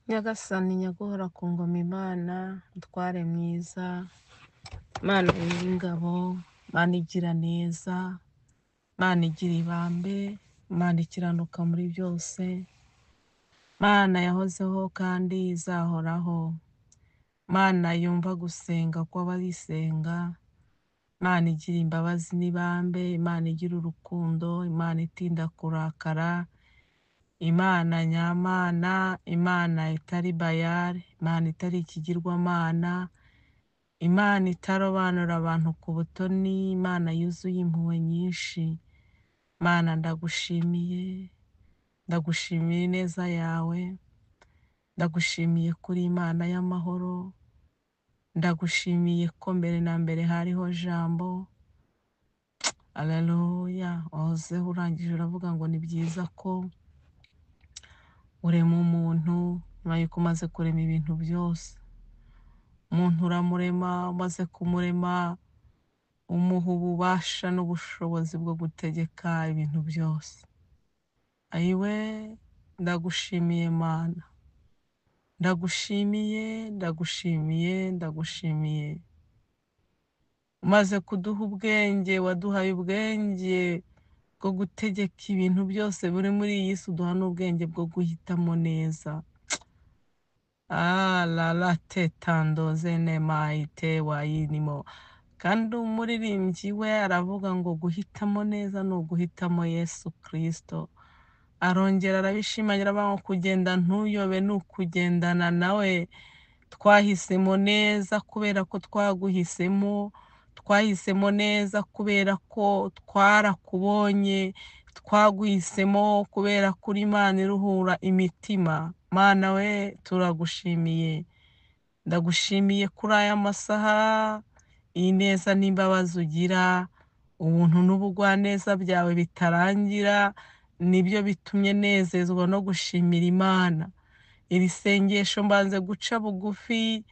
Nyagasani nyaguhora ku ngoma Imana mutware mwiza, Mana y'ingabo, Mana igira neza, Mana igira ibambe, Mana ikiranuka muri byose, Mana yahozeho kandi izahoraho, Mana yumva gusenga kw'abayisenga, Mana igira imbabazi n'ibambe, Imana igira urukundo, Imana itinda kurakara, Imana nyamana, Imana itari bayari, Imana itari ikigirwamana, Imana itarobanura abantu ku butoni, Imana yuzuye impuhwe nyinshi. Mana ndagushimiye, ndagushimiye ineza yawe, ndagushimiye kuri Imana y'amahoro, ndagushimiye ko mbere na mbere hariho jambo. Aleluya, wahozeho urangije uravuga ngo ni byiza ko urema umuntu nyuma yuko umaze kurema ibintu byose. Umuntu uramurema, umaze kumurema umuha ububasha n'ubushobozi bwo gutegeka ibintu byose. Ayiwe, ndagushimiye Mana, ndagushimiye, ndagushimiye, ndagushimiye. Umaze kuduha ubwenge, waduhaye ubwenge bwo gutegeka ibintu byose buri muri iyi si, uduha n'ubwenge bwo guhitamo neza. La tetando zene maite wayinimo. Kandi umuririmbyi we aravuga ngo guhitamo neza ni uguhitamo Yesu Kristo. Arongera arabishimangira ngo kugenda ntuyobe ni ukugendana nawe. Twahisemo neza kubera ko twaguhisemo, twahisemo neza kubera ko twarakubonye, twaguhisemo kubera kuri Imana iruhura imitima. Mana we turagushimiye, ndagushimiye kuri aya masaha, iyi neza n'imbabazi ugira, ubuntu n'ubugwaneza byawe bitarangira, nibyo bitumye nezezwa no gushimira Imana. Iri sengesho mbanze guca bugufi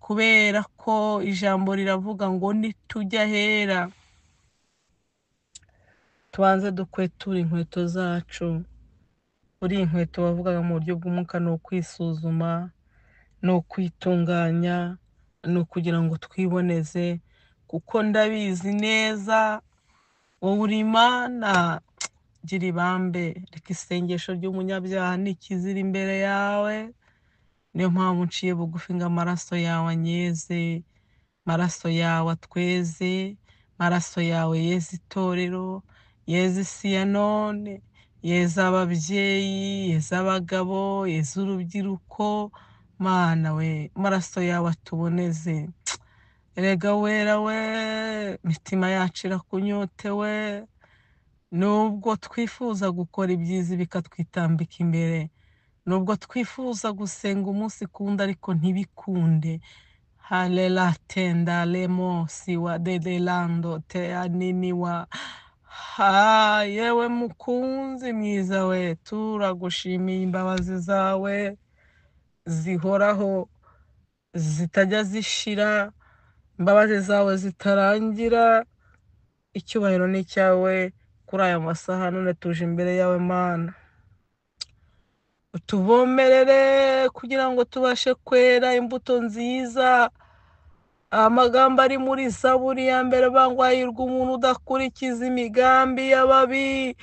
kubera ko ijambo riravuga ngo nitujya hera tubanze dukwetura inkweto zacu. Uri inkweto bavugaga mu buryo bw'umwuka ni ukwisuzuma, ni ukwitunganya, ni ukugira ngo twiboneze, kuko ndabizi neza wowe uri Imana. Gira ibambe, reka isengesho ry'umunyabyaha nikizira imbere yawe. Niyo mpamvu nciye bugufi ngo amaraso yawe anyeze, amaraso yawe atweze, amaraso yawe yeze itorero, yeze isi ya none, yeze ababyeyi, yeze abagabo, yeze urubyiruko. Mana we, amaraso yawe atuboneze. Erega wera we, imitima yacu irakunyotewe. Nubwo twifuza gukora ibyiza bikatwitambika imbere, nubwo twifuza gusenga umunsi kundi ariko ntibikunde. Halela tenda lemo siwa dedelando te aniniwa. Yewe mukunzi mwiza we, turagushimiye imbabazi zawe zihoraho, zitajya zishira, imbabazi zawe zitarangira. Icyubahiro ni icyawe kuri aya masaha, none tuje imbere yawe Mana. Utuvomerere kugira ngo tubashe kwera imbuto nziza. Amagambo ari muri Zaburi ya mbere bangwahirwa umuntu udakurikiza imigambi y'ababi.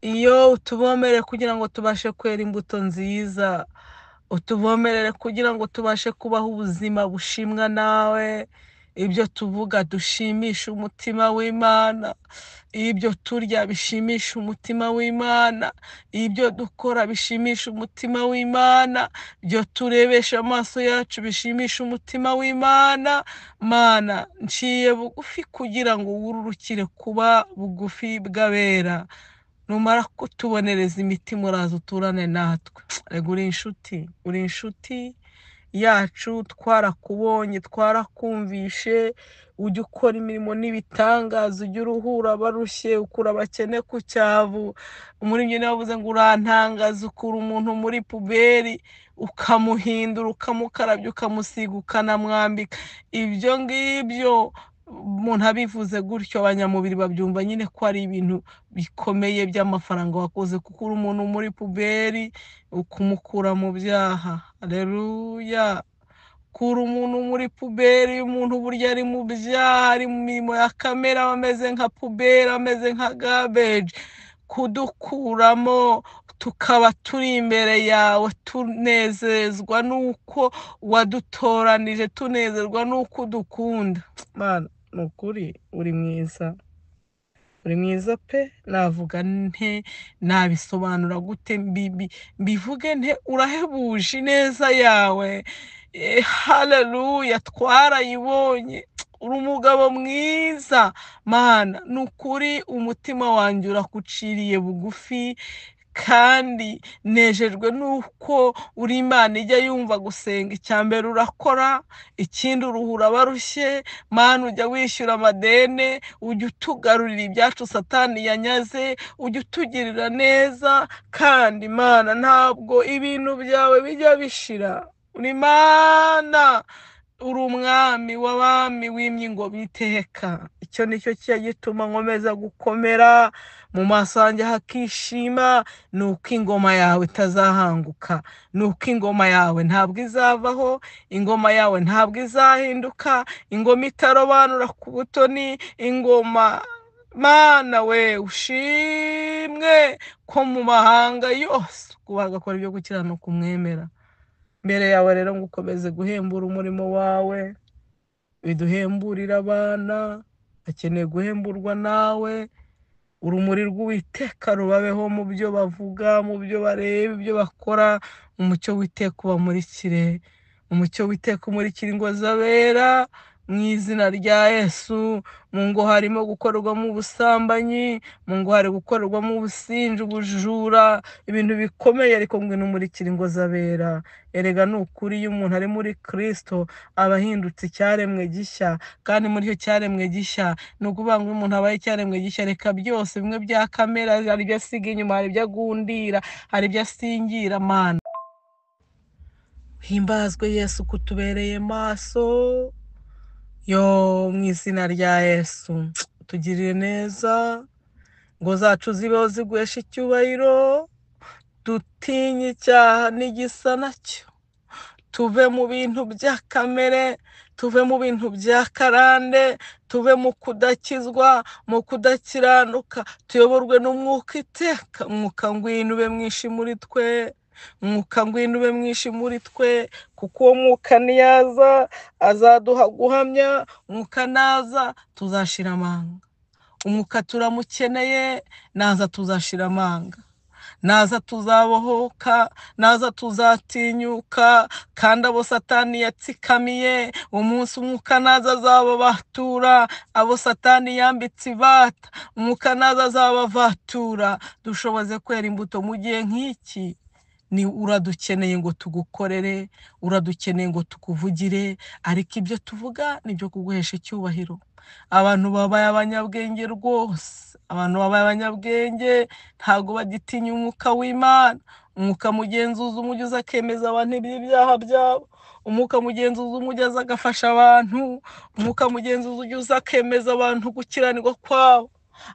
Iyo utuvomerere kugira ngo tubashe kwera imbuto nziza, utuvomerere kugira ngo tubashe kubaho ubuzima bushimwa nawe. Ibyo tuvuga dushimisha umutima w'Imana, ibyo turya bishimisha umutima w'Imana, ibyo dukora bishimisha umutima w'Imana, ibyo turebesha amaso yacu bishimisha umutima w'Imana. Mana, nciye bugufi kugira ngo wururukire kuba bugufi bw'abera. Numara kutubonereza imitima uraza uturane natwe. Rega uri inshuti, uri inshuti yacu, twarakubonye, twarakumvishe, ujya ukora imirimo n'ibitangaza, ujya uruhura abarushye, ukura abakene ku cyavu. Umuririmbyi niwe wavuze ngo urantangaza, ukura umuntu muri puberi ukamuhindura, ukamukarabya, ukamusiga, ukanamwambika. Ibyo ngibyo umuntu abivuze gutyo abanyamubiri babyumva nyine ko ari ibintu bikomeye by'amafaranga wakoze, kuko uri umuntu muri puberi ukumukura mu byaha. Haleluya. Kura umuntu muri puberi, umuntu burya ari mu byaha, ari mu mirimo ya kamere, aba ameze nka puberi, ameze nka gabeji. Kudukuramo tukaba turi imbere yawe tunezezwa nuko wadutoranije, tunezezwa nuko udukunda. Mana, ni ukuri uri mwiza, uri mwiza pe. navuga nte, nabisobanura gute, mbivuge nte? Urahebuje ineza yawe. Haleluya, twarayibonye. Uri umugabo mwiza Mana, ni ukuri umutima wanjye urakuciriye bugufi, kandi nejejwe nuko uri Imana ijya yumva gusenga. Icyambere urakora, ikindi uruhura abarushye. Mana, ujya wishyura amadeni, ujya utugarurira ibyacu Satani yanyaze, ujya utugirira neza, kandi Mana ntabwo ibintu byawe bijya bishira. Uri Imana, uri umwami w'abami, wimye ingoma iteka. Icyo nicyo kijya gituma nkomeza gukomera mu maso yanjye hakishima, ni uko ingoma yawe itazahanguka, ni uko ingoma yawe ntabwo izavaho, ingoma yawe ntabwo izahinduka, ingoma itarobanura ku butoni, ingoma Mana we ushimwe ko mu mahanga yose kuba agakora ibyo gukiranuka umwemera. Mbere yawe rero ngo ukomeze guhembura umurimo wawe, biduhemburira abana bakeneye guhemburwa nawe. Urumuri rw'Uwiteka rubabeho mu byo bavuga, mu byo bareba, ibyo bakora. Umucyo w'Uwiteka ubamurikire, umucyo w'Uwiteka umurikira ingo z'abera mu izina rya Yesu. Mu ngo harimo gukorerwamo ubusambanyi, mu ngo hari gukorerwamo ubusinzi, ubujura, ibintu bikomeye, ariko ngwino umurikira ingo z'abera. Erega ni ukuri iyo umuntu ari muri Kristo aba ahindutse icyaremwe gishya, kandi muri icyo cyaremwe gishya ni ukuvuga ngo umuntu abaye icyaremwe gishya, reka byose bimwe bya kamera, hari ibyo asiga inyuma, hari ibyo agundira, hari ibyo asingira. Mana, himbazwe Yesu kutubereye maso. Yo, mu izina rya Yesu tugirire neza, ngo zacu zibeho ziguhesha icyubahiro, dutinye icyaha n'igisa nacyo, tuve mu bintu bya kamere, tuve mu bintu bya karande, tuve mu kudakizwa, mu kudakiranuka, tuyoborwe n'umwuka iteka. Mwuka ngwino ube mwinshi muri twe, mwuka ngwino ube mwinshi muri twe, kuko uwo mwuka niyaza azaduha guhamya. Mwuka naza tuzashira amanga, umwuka turamukeneye, naza tuzashira amanga, naza tuzabohoka, naza tuzatinyuka. kandi abo Satani yatsikamiye, umunsi umwuka naza azababatura. Abo Satani yambitse ibata, umwuka naza azababatura. Dushoboze kwera imbuto mu gihe nk'iki. Ni uradukeneye ngo tugukorere, uradukeneye ngo tukuvugire, ariko ibyo tuvuga nibyo kuguhesha icyubahiro. Abantu babaye abanyabwenge rwose, abantu babaye abanyabwenge, ntago bagitinya umwuka w'Imana. Umwuka mugenzuzi umujyi uza akemeza abantu ibyaha byabo, umwuka mugenzuzi umujyi aza agafasha abantu, umwuka mugenzuzi uza akemeza abantu gukiranirwa kwabo,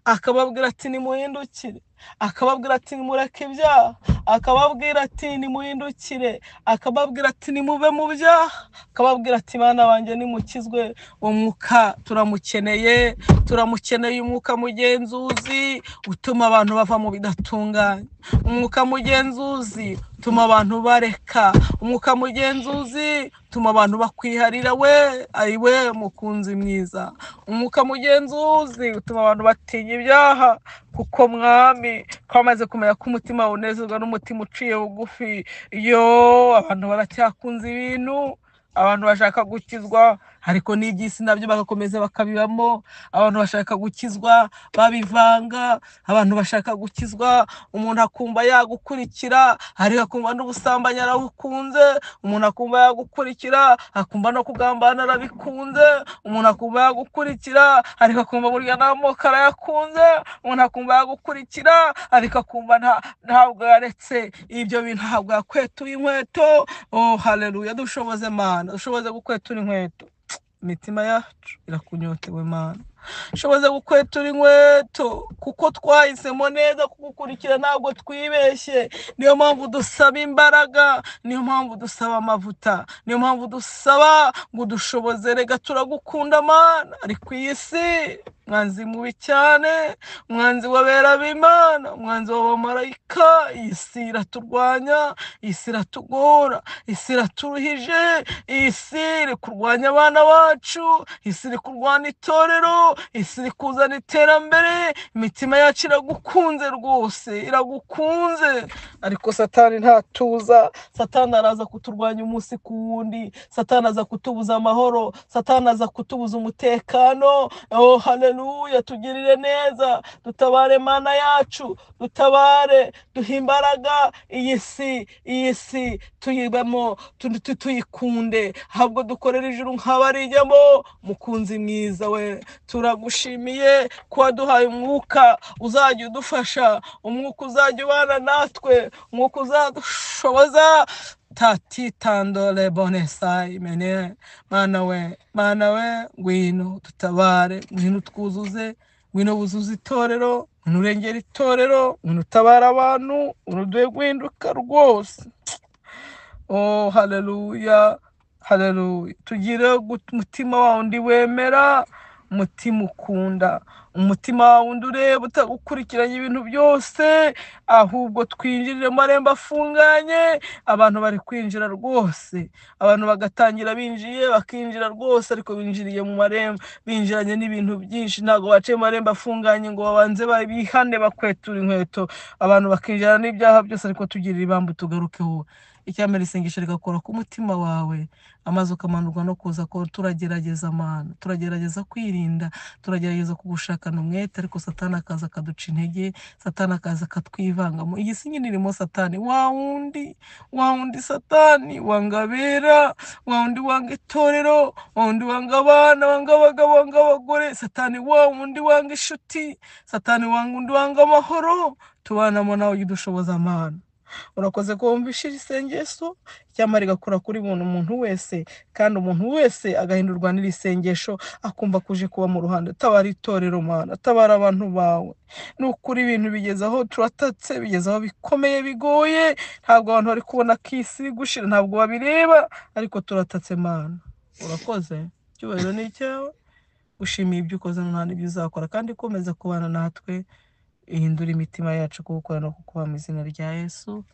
akababwira ati nimuhindukire, akababwira ati nimureke ibyaha, akababwira ati nimuhindukire, akababwira ati nimuve mu byaha, akababwira ati bana banjye nimukizwe. Uwo mwuka turamukeneye, turamukeneye. Umwuka mugenzuzi utuma abantu bava mu bidatunganye, umwuka mugenzuzi utuma abantu bareka, umwuka mugenzuzi utuma abantu bakwiharira we, ari we mukunzi mwiza. Umwuka mugenzuzi utuma abantu batinya ibyaha, kuko mwami twamaze kumenya ko umutima unezezwa n'umutima uciye bugufi. Yo, abantu baracyakunze ibintu, abantu bashaka gukizwa, ariko n'iby'isi nabyo bagakomeza bakabibamo. Abantu bashaka gukizwa babivanga, abantu bashaka gukizwa, umuntu akumva yagukurikira, ariko akumva n'ubusambanyi arabukunze, umuntu akumva yagukurikira, akumva no kugambana arabikunze, umuntu akumva yagukurikira, ariko akumva burya n'amoko arayakunze, umuntu akumva yagukurikira, ariko akumva ntabwo yaretse ibyo bintu, ntabwo yakwetuye inkweto. Oh haleluya, dushoboze Mana, dushoboze gukwetura inkweto. imitima yacu irakunyotewe Mana. Shoboza gukwetura inkweto kuko twahisemo neza kugukurikira, ntabwo twibeshye. Niyo mpamvu dusaba imbaraga, niyo mpamvu dusaba amavuta, niyo mpamvu dusaba ngo udushoboze. Rega turagukunda Mana, ariko iyi si mwanzi mubi cyane, umwanzi w'abera b'Imana, umwanzi w'abamarayika. Iyi si iraturwanya, iyi si iratugora, iyi si iraturuhije, iyi si iri kurwanya abana bacu, iyi si iri kurwanya itorero, iyi si iri kuzana iterambere. Imitima yacu iragukunze rwose, iragukunze, ariko Satani ntatuza. Satani araza kuturwanya umunsi ku wundi, Satani aza kutubuza amahoro, Satani aza kutubuza umutekano. Oh haleluya, tugirire neza, dutabare Mana yacu, dutabare, duhe imbaraga. Iyi si tuyibemo, tuyikunde, ahubwo dukorera ijuru nk'abarijyamo. Mukunzi mwiza we, turagushimiye ko waduhaye umwuka uzajya udufasha, umwuka uzajya ubana natwe, umwuka uzadushoboza. Tatitandole bonesai mene. Mana we, ngwino dutabare, ngwino twuzuze, ngwino wuzuze itorero, ngwino urengera itorero, ngwino utabara abantu, ngwino duhe guhinduka rwose. Oh haleluya, haleluya. Tugire umutima wa wundi wemera, umutima ukunda, umutima wa wundi ureba utagukurikiranye ibintu byose, ahubwo twinjirire mu marembo afunganye. Abantu bari kwinjira rwose, abantu bagatangira binjiye, bakinjira rwose, ariko binjiriye mu marembo, binjiranye n'ibintu byinshi. Ntabwo baciye mu marembo afunganye ngo babanze bihane bakwetura inkweto. Abantu bakinjira n'ibyaha byose, ariko tugirire ibambu tugarukeho. Icyambere isengesho rigakora ku mutima wawe, amaze ukamanurwa no kuza ko turagerageza Mana, turagerageza kwirinda, turagerageza kugushakana umwete, ariko Satani akaza akaduca intege, Satani akaza akatwivangamo. Iyi si nyine irimo Satani, wa wundi Satani wanga abera, wa wundi wanga itorero, wa wundi wanga abana, wanga abagabo, wanga abagore. Satani wa wundi wanga inshuti, Satani wanga amahoro. Tubanamo nawe udushoboza Mana. Urakoze ko wumvishije isengesho, icyampa rigakora kuri umuntu wese, kandi umuntu wese agahindurwa n'iri sengesho, akumva kuje kuba mu ruhande. Tabara itorero Mana, tabara abantu bawe. Nukuri ibintu bigeze aho turatatse, bigeze aho bikomeye bigoye, ntabwo abantu bari kubona ko isi gushira, ntabwo babireba, ariko turatatse Mana. Urakoze, icyubahiro ni icyawe, ushimiye ibyo ukoze nta n'ibyo uzakora, kandi komeza kubana natwe, ihindura imitima yacu kuko no kukuba mu izina rya Yesu.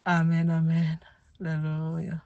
Amen, amen. Haleluya.